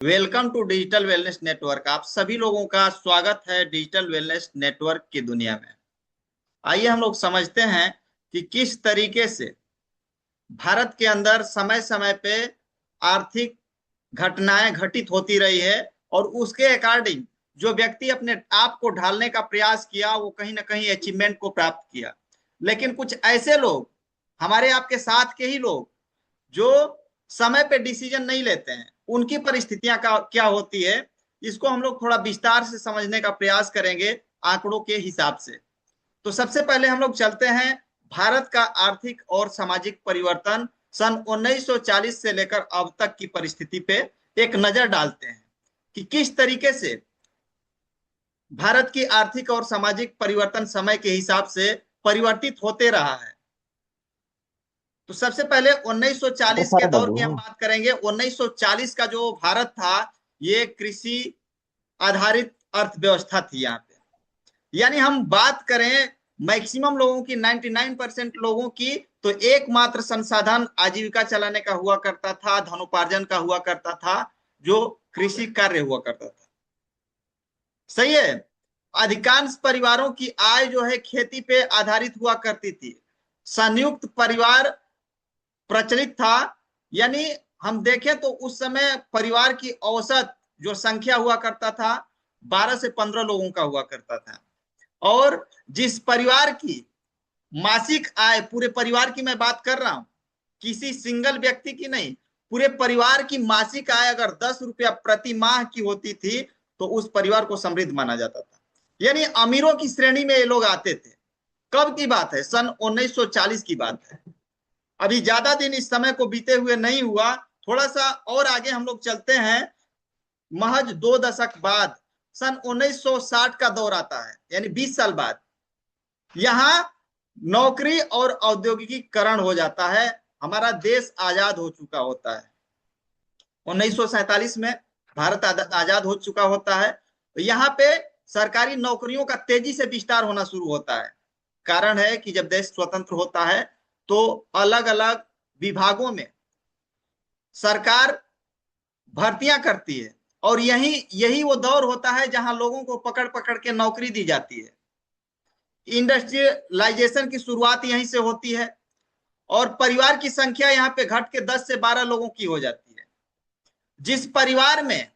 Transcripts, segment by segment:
Welcome to digital wellness network. आप सभी लोगों का स्वागत है डिजिटल वेलनेस नेटवर्क की दुनिया में। आइए हम लोग समझते हैं कि किस तरीके से भारत के अंदर समय समय पे आर्थिक घटनाएं घटित होती रही है और उसके अकॉर्डिंग जो व्यक्ति अपने आप को ढालने का प्रयास किया वो कहीं ना कहीं अचीवमेंट को प्राप्त किया। लेकिन कुछ ऐसे लोग, हमारे आपके साथ के ही लोग, जो समय पे डिसीजन नहीं लेते हैं, उनकी परिस्थितियां क्या होती है, इसको हम लोग थोड़ा विस्तार से समझने का प्रयास करेंगे आंकड़ों के हिसाब से। तो सबसे पहले हम लोग चलते हैं भारत का आर्थिक और सामाजिक परिवर्तन सन 1940 से लेकर अब तक की परिस्थिति पे एक नजर डालते हैं कि किस तरीके से भारत की आर्थिक और सामाजिक परिवर्तन समय के हिसाब से परिवर्तित होते रहा है। तो सबसे पहले 1940 के सारा दौर डालू की हम हाँ। बात करेंगे। 1940 का जो भारत था, ये कृषि आधारित अर्थव्यवस्था थी यहाँ पे। यानी हम बात करें मैक्सिमम लोगों की, 99% लोगों की, तो एकमात्र संसाधन आजीविका चलाने का हुआ करता था, धनोपार्जन का हुआ करता था, जो कृषि कार्य हुआ करता था। सही है। अधिकांश परिवारों की आय जो है खेती पे आधारित हुआ करती थी। संयुक्त परिवार प्रचलित था। यानी हम देखें तो उस समय परिवार की औसत जो संख्या हुआ करता था 12 से 15 लोगों का हुआ करता था। और जिस परिवार की मासिक आय, पूरे परिवार की मैं बात कर रहा हूं, किसी सिंगल व्यक्ति की नहीं, पूरे परिवार की मासिक आय अगर 10 रुपया प्रति माह की होती थी तो उस परिवार को समृद्ध माना जाता था। यानी अमीरों की श्रेणी में ये लोग आते थे। कब की बात है? सन 1940 की बात है। अभी ज्यादा दिन इस समय को बीते हुए नहीं हुआ। थोड़ा सा और आगे हम लोग चलते हैं, महज 2 दशक बाद सन 1960 का दौर आता है, यानी 20 साल बाद। यहां नौकरी और औद्योगिकीकरण हो जाता है। हमारा देश आजाद हो चुका होता है। 1947 में भारत आजाद हो चुका होता है। तो यहाँ पे सरकारी नौकरियों का तेजी से विस्तार होना शुरू होता है। कारण है कि जब देश स्वतंत्र होता है तो अलग अलग विभागों में सरकार भर्तियां करती है, और यही यही वो दौर होता है जहां लोगों को पकड़ पकड़ के नौकरी दी जाती है। इंडस्ट्रियलाइजेशन की शुरुआत यहीं से होती है और परिवार की संख्या यहाँ पे घट के 10 से 12 लोगों की हो जाती है। जिस परिवार में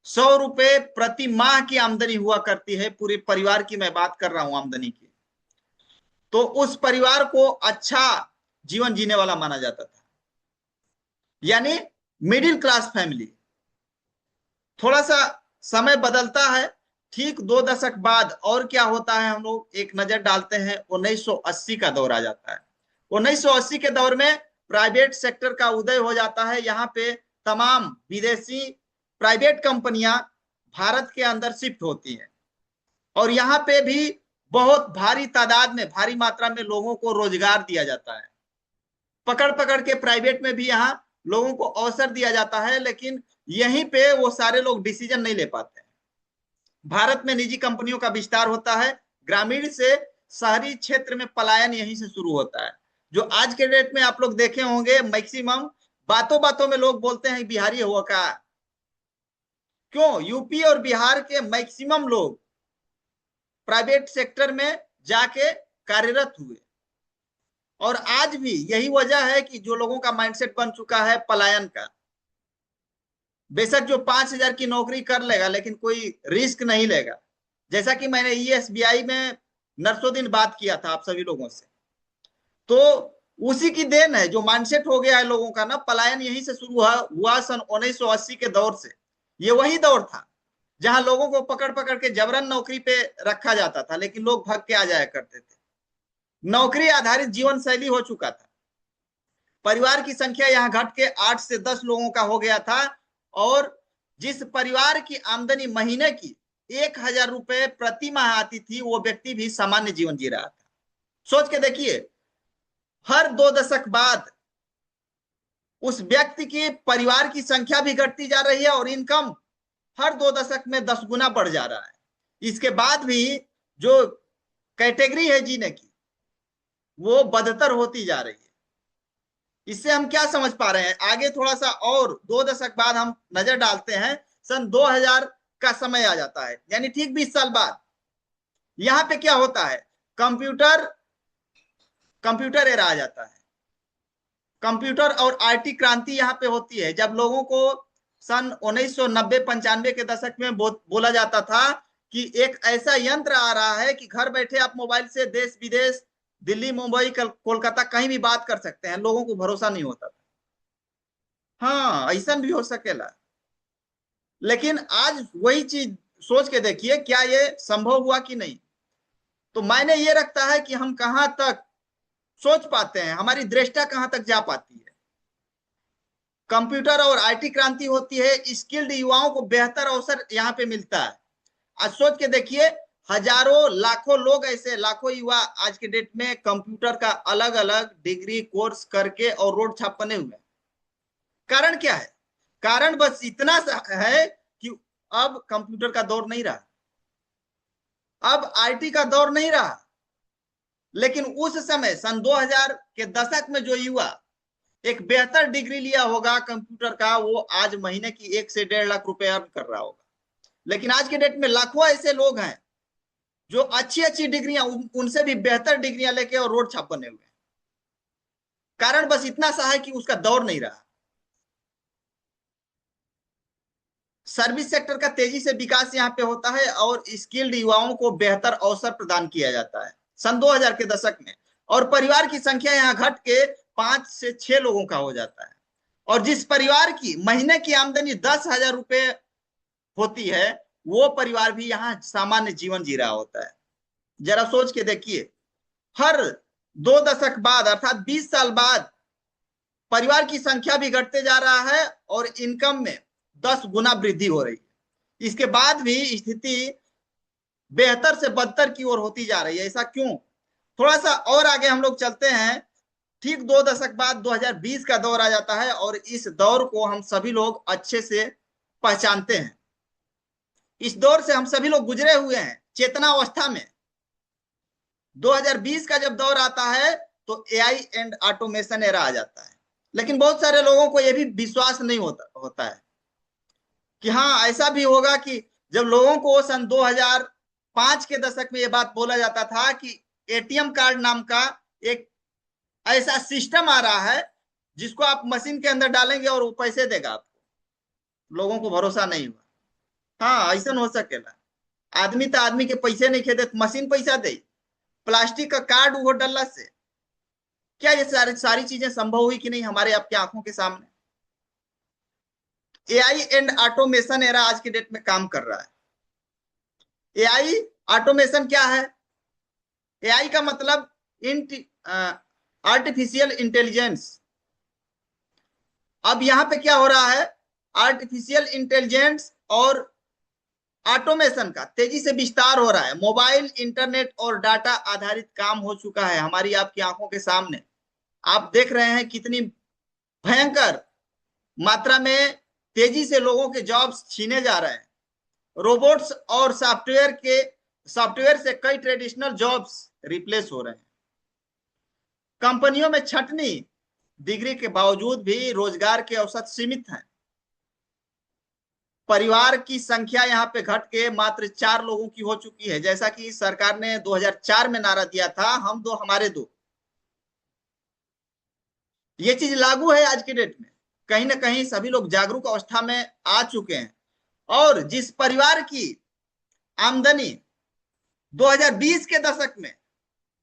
100 रुपए प्रति माह की आमदनी हुआ करती है, पूरे परिवार की मैं बात कर रहा हूं आमदनी की, तो उस परिवार को अच्छा जीवन जीने वाला माना जाता था। यानी मिडिल क्लास फैमिली। थोड़ा सा समय बदलता है। ठीक 2 दशक बाद और क्या होता है, हम लोग एक नजर डालते हैं। 1980 का दौर आ जाता है। 1980 के दौर में प्राइवेट सेक्टर का उदय हो जाता है। यहाँ पे तमाम विदेशी प्राइवेट कंपनियां भारत के अंदर शिफ्ट होती हैं और यहाँ पे भी बहुत भारी तादाद में, भारी मात्रा में लोगों को रोजगार दिया जाता है। पकड़ पकड़ के प्राइवेट में भी यहाँ लोगों को अवसर दिया जाता है, लेकिन यहीं पे वो सारे लोग डिसीजन नहीं ले पाते। भारत में निजी कंपनियों का विस्तार होता है। ग्रामीण से शहरी क्षेत्र में पलायन यहीं से शुरू होता है। जो आज के डेट में आप लोग देखे होंगे, मैक्सिमम बातों बातों में लोग बोलते हैं बिहारी हुआ का। क्यों? यूपी और बिहार के मैक्सिमम लोग प्राइवेट सेक्टर में जाके कार्यरत हुए। और आज भी यही वजह है कि जो लोगों का माइंडसेट बन चुका है पलायन का। बेशक जो 5,000 की नौकरी कर लेगा लेकिन कोई रिस्क नहीं लेगा। जैसा कि मैंने एसबीआई में नरसों दिन बात किया था आप सभी लोगों से, तो उसी की देन है जो माइंडसेट हो गया है लोगों का ना। पलायन यहीं से शुरू हुआ सन 1980 के दौर से। ये वही दौर था जहां लोगों को पकड़ पकड़ के जबरन नौकरी पे रखा जाता था, लेकिन लोग भाग के आ जाया करते थे। नौकरी आधारित जीवन शैली हो चुका था। परिवार की संख्या यहाँ घट के 8 से 10 लोगों का हो गया था। और जिस परिवार की आमदनी महीने की 1,000 रुपए प्रति माह आती थी, वो व्यक्ति भी सामान्य जीवन जी रहा था। सोच के देखिए, हर 2 दशक बाद उस व्यक्ति की परिवार की संख्या भी घटती जा रही है और इनकम हर 2 दशक में 10 गुना बढ़ जा रहा है। इसके बाद भी जो कैटेगरी है जीने की, वो बदतर होती जा रही है। इससे हम क्या समझ पा रहे हैं? आगे थोड़ा सा और 2 दशक बाद हम नजर डालते हैं, सन 2000 का समय आ जाता है, यानी ठीक 20 साल बाद। यहां पे क्या होता है? कंप्यूटर कंप्यूटर एरा आ जाता है। कंप्यूटर और आईटी क्रांति यहाँ पे होती है, जब लोगों को सन 1990-95 के दशक में बोला जाता था कि एक ऐसा यंत्र आ रहा है कि घर बैठे आप मोबाइल से देश विदेश, दिल्ली, मुंबई, कोलकाता कहीं भी बात कर सकते हैं। लोगों को भरोसा नहीं होता था। हाँ, ऐसा भी हो सकेला। लेकिन आज वही चीज सोच के देखिए, क्या ये संभव हुआ कि नहीं? तो मायने ये रखता है कि हम कहां तक सोच पाते हैं, हमारी दृष्टा कहां तक जा पाती है। कंप्यूटर और आईटी क्रांति होती है, स्किल्ड युवाओं को बेहतर अवसर यहाँ पे मिलता है। आज सोच के देखिए, हजारों लाखों लोग ऐसे, लाखों युवा आज के डेट में कंप्यूटर का अलग अलग डिग्री कोर्स करके और रोड छाप बने हुए हैं। कारण क्या है? कारण बस इतना है कि अब कंप्यूटर का दौर नहीं रहा, अब आईटी का दौर नहीं रहा। लेकिन उस समय सन 2000 के दशक में जो युवा एक बेहतर डिग्री लिया होगा कंप्यूटर का, वो आज महीने की 1 से 1.5 लाख रुपए अर्न कर रहा होगा। लेकिन आज के डेट में लाखों ऐसे लोग हैं जो अच्छी अच्छी डिग्रियां, उनसे भी बेहतर डिग्रियां लेके और रोड छाप बने हुए हैं। कारण बस इतना सा है कि उसका दौर नहीं रहा। सर्विस सेक्टर का तेजी से विकास यहाँ पे होता है और स्किल्ड युवाओं को बेहतर अवसर प्रदान किया जाता है सन 2000 के दशक में। और परिवार की संख्या यहाँ घट के 5 से 6 लोगों का हो जाता है। और जिस परिवार की महीने की आमदनी 10,000 रुपए होती है, वो परिवार भी यहाँ सामान्य जीवन जी रहा होता है। जरा सोच के देखिए, हर 2 दशक बाद अर्थात 20 साल बाद परिवार की संख्या भी घटते जा रहा है और इनकम में 10 गुना वृद्धि हो रही है। इसके बाद भी स्थिति बेहतर से बदतर की ओर होती जा रही है। ऐसा क्यों? थोड़ा सा और आगे हम लोग चलते हैं। ठीक 2 दशक बाद 2020 का दौर आ जाता है और इस दौर को हम सभी लोग अच्छे से पहचानते हैं। इस दौर से हम सभी लोग गुजरे हुए हैं चेतना अवस्था में। 2020 का जब दौर आता है तो एआई एंड ऑटोमेशन एरा आ जाता है। लेकिन बहुत सारे लोगों को यह भी विश्वास नहीं होता है कि हाँ, ऐसा भी होगा कि जब लोगों को सन 2005 के दशक में यह बात बोला जाता था कि एटीएम कार्ड नाम का एक ऐसा सिस्टम आ रहा है जिसको आप मशीन के अंदर डालेंगे और वो पैसे देगा आपको, लोगों को भरोसा नहीं हुआ। हाँ, ऐसा हो सकेला। आदमी तो आदमी के पैसे नहीं खेदे, मशीन पैसा दे। प्लास्टिक का कार्ड वो डलला से क्या ये सारी चीजें संभव हुई कि नहीं हमारे आपकी आंखों के सामने? एआई एंड ऑटोमेशन एरा आज की डेट में काम कर रहा है। एआई ऑटोमेशन क्या है? एआई का मतलब आर्टिफिशियल इंटेलिजेंस। अब यहां पे क्या हो रहा है? आर्टिफिशियल इंटेलिजेंस और ऑटोमेशन का तेजी से विस्तार हो रहा है। मोबाइल, इंटरनेट और डाटा आधारित काम हो चुका है हमारी आपकी आंखों के सामने। आप देख रहे हैं कितनी भयंकर मात्रा में तेजी से लोगों के जॉब्स छीने जा रहे हैं। रोबोट्स और सॉफ्टवेयर से कई ट्रेडिशनल जॉब्स रिप्लेस हो रहे हैं। कंपनियों में छटनी डिग्री के बावजूद भी रोजगार के अवसर सीमित हैं। परिवार की संख्या यहाँ पे घट के मात्र 4 लोगों की हो चुकी है, जैसा कि सरकार ने 2004 में नारा दिया था, हम दो हमारे दो। ये चीज लागू है आज के डेट में। कहीं ना कहीं सभी लोग जागरूक अवस्था में आ चुके हैं। और जिस परिवार की आमदनी 2020 के दशक में,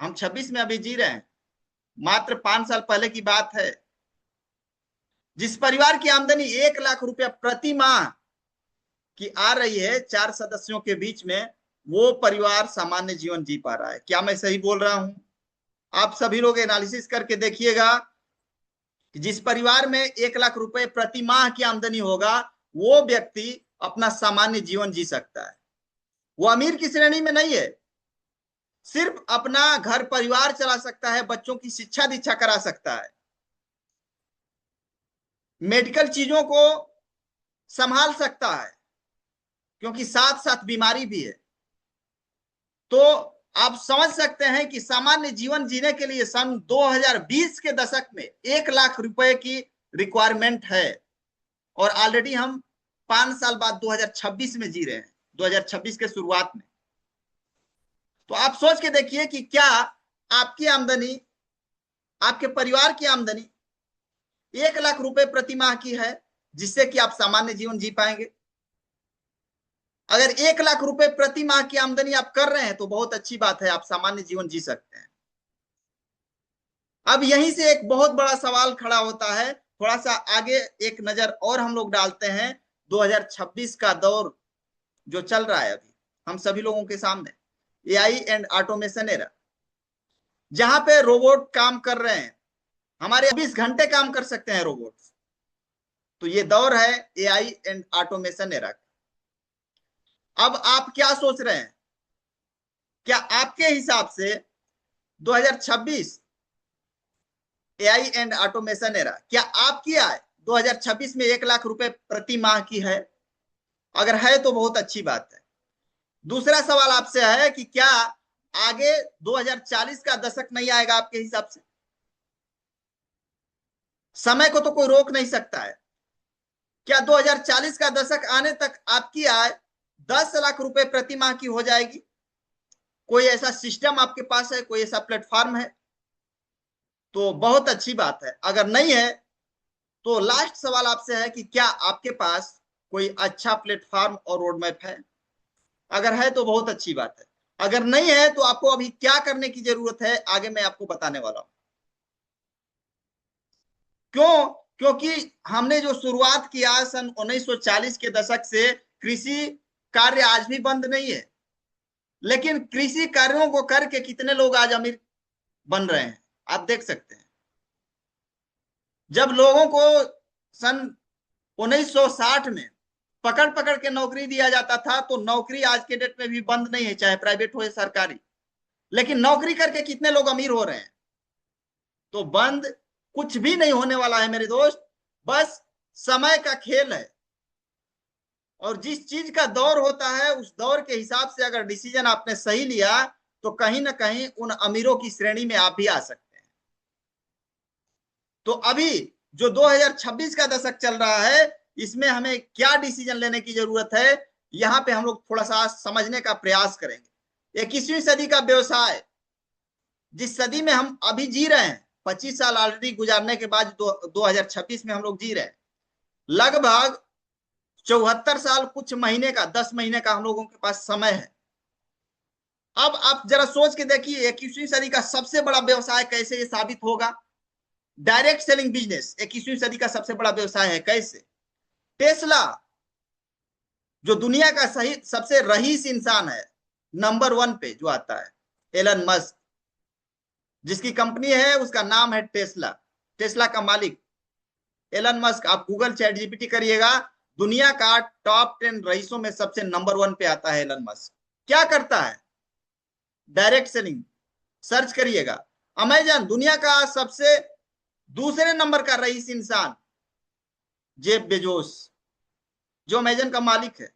हम 26 में अभी जी रहे हैं, मात्र 5 साल पहले की बात है, जिस परिवार की आमदनी 1 लाख रुपया प्रति माह की आ रही है 4 सदस्यों के बीच में, वो परिवार सामान्य जीवन जी पा रहा है। क्या मैं सही बोल रहा हूं? आप सभी लोग एनालिसिस करके देखिएगा कि जिस परिवार में 1 लाख रुपए प्रति माह की आमदनी होगा, वो व्यक्ति अपना सामान्य जीवन जी सकता है। वो अमीर की श्रेणी में नहीं है, सिर्फ अपना घर परिवार चला सकता है, बच्चों की शिक्षा दीक्षा करा सकता है, मेडिकल चीजों को संभाल सकता है, क्योंकि साथ साथ बीमारी भी है। तो आप समझ सकते हैं कि सामान्य जीवन जीने के लिए सन 2020 के दशक में 1 लाख रुपए की रिक्वायरमेंट है, और ऑलरेडी हम 5 साल बाद 2026 में जी रहे हैं, 2026 के शुरुआत में। तो आप सोच के देखिए कि क्या आपकी आमदनी, आपके परिवार की आमदनी 1 लाख रुपए प्रति माह की है जिससे कि आप सामान्य जीवन जी पाएंगे? अगर 1 लाख रुपए प्रति माह की आमदनी आप कर रहे हैं तो बहुत अच्छी बात है, आप सामान्य जीवन जी सकते हैं। अब यहीं से एक बहुत बड़ा सवाल खड़ा होता है, थोड़ा सा आगे एक नजर और हम लोग डालते हैं। 2026 का दौर जो चल रहा है अभी हम सभी लोगों के सामने, एआई एंड ऑटोमेशन एरा, जहां पे रोबोट काम कर रहे हैं, हमारे 24 घंटे काम कर सकते हैं रोबोट। तो ये दौर है एआई एंड ऑटोमेशन एरा। अब आप क्या सोच रहे हैं, क्या आपके हिसाब से 2026 एआई एंड ऑटोमेशन एरा, क्या आपकी आय 2026 में 1 लाख रुपए प्रति माह की है? अगर है तो बहुत अच्छी बात है। दूसरा सवाल आपसे है कि क्या आगे 2040 का दशक नहीं आएगा आपके हिसाब से? समय को तो कोई रोक नहीं सकता है। क्या 2040 का दशक आने तक आपकी आय 10 लाख रुपए प्रति माह की हो जाएगी? कोई ऐसा सिस्टम आपके पास है, कोई ऐसा प्लेटफॉर्म है? तो बहुत अच्छी बात है। अगर नहीं है तो लास्ट सवाल आपसे है कि क्या आपके पास कोई अच्छा प्लेटफॉर्म और रोड मैप है? अगर है तो बहुत अच्छी बात है। अगर नहीं है तो आपको अभी क्या करने की जरूरत है, आगे मैं आपको बताने वाला हूं। क्यों? क्योंकि हमने जो शुरुआत किया सन 1940 के दशक से, कृषि कार्य आज भी बंद नहीं है, लेकिन कृषि कार्यों को करके कितने लोग आज अमीर बन रहे हैं आप देख सकते हैं। जब लोगों को सन 1960 में पकड़ पकड़ के नौकरी दिया जाता था, तो नौकरी आज के डेट में भी बंद नहीं है, चाहे प्राइवेट हो या सरकारी, लेकिन नौकरी करके कितने लोग अमीर हो रहे हैं। तो बंद कुछ भी नहीं होने वाला है मेरे दोस्त, बस समय का खेल है। और जिस चीज का दौर होता है उस दौर के हिसाब से अगर डिसीजन आपने सही लिया तो कहीं ना कहीं उन अमीरों की श्रेणी में आप भी आ सकते हैं। तो अभी जो 2026 का दशक चल रहा है, इसमें हमें क्या डिसीजन लेने की जरूरत है, यहां पे हम लोग थोड़ा सा समझने का प्रयास करेंगे। 21वीं सदी का व्यवसाय, जिस सदी में हम अभी जी रहे हैं, 25 साल ऑलरेडी गुजारने के बाद 2026 में हम लोग जी रहे हैं, लगभग 74 साल कुछ महीने का, 10 महीने का हम लोगों के पास समय है। अब आप जरा सोच के देखिए 21वीं सदी का सबसे बड़ा व्यवसाय कैसे ये साबित होगा। डायरेक्ट सेलिंग बिजनेस 21वीं सदी का सबसे बड़ा व्यवसाय है। कैसे? टेस्ला, जो दुनिया का सही सबसे रईस इंसान है, नंबर 1 पे जो आता है, एलन मस्क, जिसकी कंपनी है उसका नाम है टेस्ला। टेस्ला का मालिक एलन मस्क। आप गूगल चैट जीपीटी करिएगा, दुनिया का टॉप 10 रईसों में सबसे नंबर 1 पे आता है एलन मस्क। क्या करता है? Direct selling. सर्च करिएगा। अमेजन, दुनिया का सबसे दूसरे नंबर का रईस इंसान जेफ बेजोस, जो अमेजन का मालिक है।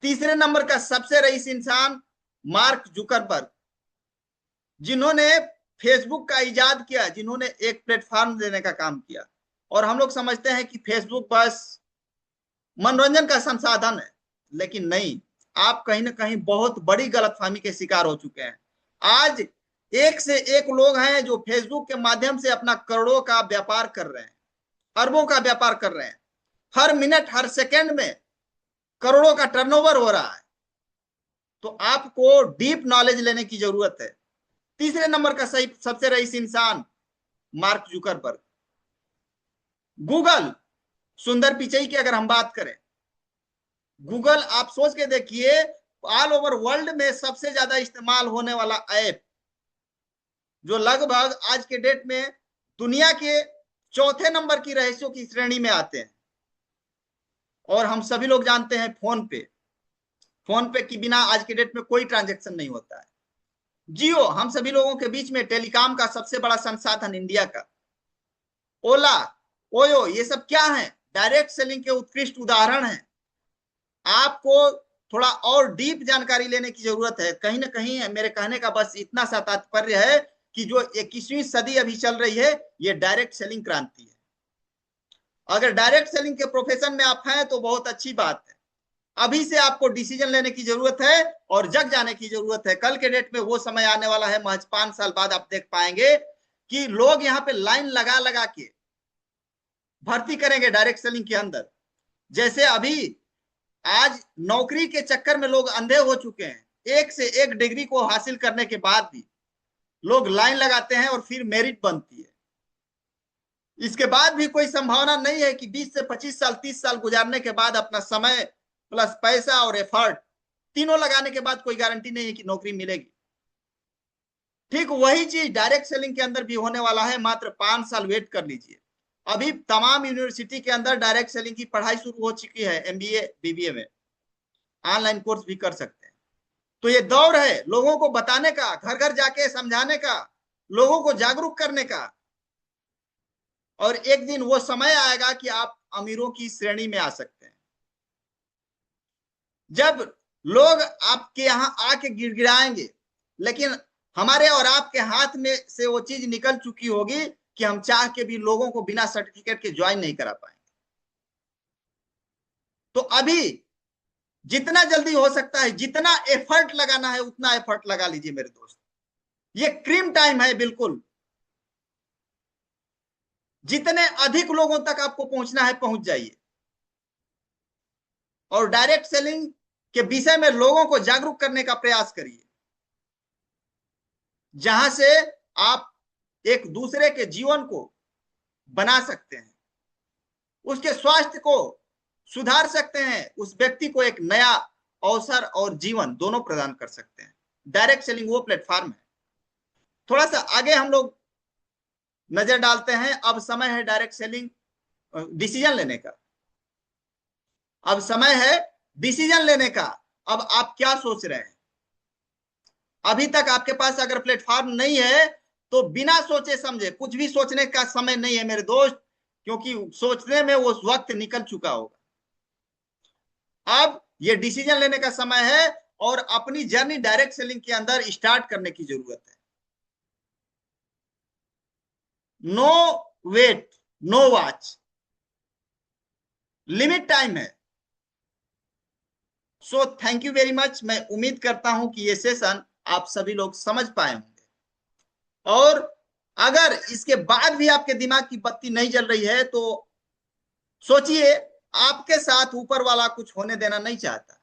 तीसरे नंबर का सबसे रईस इंसान मार्क जुकरबर्ग, जिन्होंने फेसबुक का इजाद किया, जिन्होंने एक प्लेटफॉर्म देने का काम किया। और हम लोग समझते हैं कि फेसबुक बस मनोरंजन का संसाधन है, लेकिन नहीं, आप कहीं ना कहीं बहुत बड़ी गलतफहमी के शिकार हो चुके हैं। आज एक से एक लोग हैं जो फेसबुक के माध्यम से अपना करोड़ों का व्यापार कर रहे हैं, अरबों का व्यापार कर रहे हैं। हर मिनट, हर सेकंड में करोड़ों का टर्नओवर हो रहा है। तो आपको डीप नॉलेज लेने की जरूरत है। तीसरे नंबर का सही सबसे रईस इंसान मार्क जुकरबर्ग। गूगल, सुंदर पिचई की अगर हम बात करें, गूगल आप सोच के देखिए, ऑल ओवर वर्ल्ड में सबसे ज्यादा इस्तेमाल होने वाला ऐप, जो लगभग आज के डेट में दुनिया के चौथे नंबर की रईसों की श्रेणी में आते हैं। और हम सभी लोग जानते हैं फोन पे, फोन पे के बिना आज के डेट में कोई ट्रांजैक्शन नहीं होता है। जियो, हम सभी लोगों के बीच में टेलीकॉम का सबसे बड़ा संसाधन इंडिया का। ओला, ओयो, ये सब क्या है? डायरेक्ट सेलिंग के उत्कृष्ट उदाहरण हैं। आपको थोड़ा और डीप जानकारी लेने की जरूरत है। कहीं ना कहीं मेरे कहने का बस इतना सा तात्पर्य है कि जो 21वीं सदी अभी चल रही है, ये डायरेक्ट सेलिंग क्रांति है। अगर डायरेक्ट सेलिंग के प्रोफेशन में आप हैं तो बहुत अच्छी बात है। अभी से आपको डिसीजन लेने की जरूरत है और जग जाने की जरूरत है। कल के डेट में वो समय आने वाला है, महज 5 साल बाद आप देख पाएंगे कि लोग यहाँ पे लाइन लगा लगा के भर्ती करेंगे डायरेक्ट सेलिंग के अंदर। जैसे अभी आज नौकरी के चक्कर में लोग अंधे हो चुके हैं, एक से एक डिग्री को हासिल करने के बाद भी लोग लाइन लगाते हैं और फिर मेरिट बनती है। इसके बाद भी कोई संभावना नहीं है कि 20 से 25 साल 30 साल गुजारने के बाद अपना समय प्लस पैसा और एफर्ट तीनों लगाने के बाद कोई गारंटी नहीं है कि नौकरी मिलेगी। ठीक वही चीज डायरेक्ट सेलिंग के अंदर भी होने वाला है, मात्र 5 साल वेट कर लीजिए। अभी तमाम यूनिवर्सिटी के अंदर डायरेक्ट सेलिंग की पढ़ाई शुरू हो चुकी है, MBA BBA में ऑनलाइन कोर्स भी कर सकते हैं। तो ये दौर है लोगों को बताने का, घर घर जाके समझाने का, लोगों को जागरूक करने का। और एक दिन वो समय आएगा कि आप अमीरों की श्रेणी में आ सकते हैं, जब लोग आपके यहां आके गिड़गिड़ाएंगे, लेकिन हमारे और आपके हाथ में से वो चीज निकल चुकी होगी कि हम चाह के भी लोगों को बिना सर्टिफिकेट के ज्वाइन नहीं करा पाएंगे। तो अभी जितना जल्दी हो सकता है, जितना एफर्ट लगाना है उतना एफर्ट लगा लीजिए मेरे दोस्त। ये क्रीम टाइम है बिल्कुल। जितने अधिक लोगों तक आपको पहुंचना है पहुंच जाइए और डायरेक्ट सेलिंग के विषय में लोगों को जागरूक करने का प्रयास करिए, जहां से आप एक दूसरे के जीवन को बना सकते हैं, उसके स्वास्थ्य को सुधार सकते हैं, उस व्यक्ति को एक नया अवसर और जीवन दोनों प्रदान कर सकते हैं। डायरेक्ट सेलिंग वो प्लेटफॉर्म है। थोड़ा सा आगे हम लोग नजर डालते हैं। अब समय है डायरेक्ट सेलिंग डिसीजन लेने का। अब समय है डिसीजन लेने का। अब आप क्या सोच रहे हैं? अभी तक आपके पास अगर प्लेटफॉर्म नहीं है तो बिना सोचे समझे, कुछ भी सोचने का समय नहीं है मेरे दोस्त, क्योंकि सोचने में वो वक्त निकल चुका होगा। अब ये डिसीजन लेने का समय है और अपनी जर्नी डायरेक्ट सेलिंग के अंदर स्टार्ट करने की जरूरत है। No wait, no watch, limit time है। So thank you very much. मैं उम्मीद करता हूं कि ये सेशन आप सभी लोग समझ पाए होंगे, और अगर इसके बाद भी आपके दिमाग की बत्ती नहीं जल रही है तो सोचिए, आपके साथ ऊपर वाला कुछ होने देना नहीं चाहता।